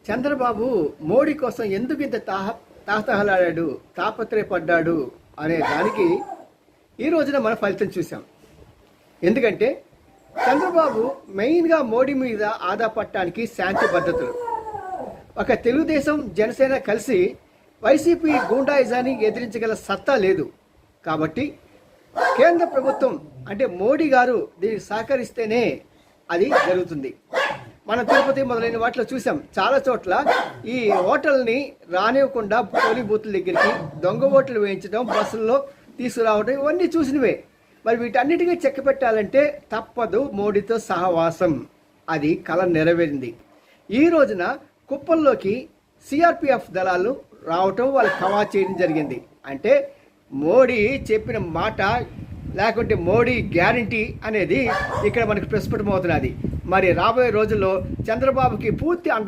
చంద్రబాబు మోడీ కోసం ఎందుకు ఇంత తాహతహలాడాడు, తాపత్రయపడ్డాడు అనే దానికి ఈ రోజున మన ఫలితం చూసాం. ఎందుకంటే చంద్రబాబు మెయిన్గా మోడీ మీద ఆధాపడటానికి శాంతి భద్రతలు. ఒక తెలుగుదేశం జనసేన కలిసి వైసీపీ గూండాయిజాన్ని ఎదిరించగల సత్తా లేదు. కాబట్టి కేంద్ర ప్రభుత్వం అంటే మోడీ గారు దీనికి సహకరిస్తేనే అది జరుగుతుంది. మన తిరుపతి మొదలైన వాటిలో చూసాం. చాలా చోట్ల ఈ ఓటర్లని రానివ్వకుండా పోలింగ్ బూత్ల దగ్గరికి దొంగ ఓట్లు వేయించడం, బస్సుల్లో తీసుకురావడం, ఇవన్నీ చూసినవే. మరి వీటన్నిటికీ చెక్క పెట్టాలంటే తప్పదు మోడీతో సహవాసం. అది కళ నెరవేరింది. ఈ రోజున కుప్పంలోకి సిఆర్పిఎఫ్ దళాలు రావటం, వాళ్ళు కవా చేయడం జరిగింది. అంటే మోడీ చెప్పిన మాట లేకుంటే మోడీ గ్యారంటీ అనేది ఇక్కడ మనకు ప్రస్ఫుటమవుతున్నది. మరి రాబోయే రోజుల్లో చంద్రబాబుకి పూర్తి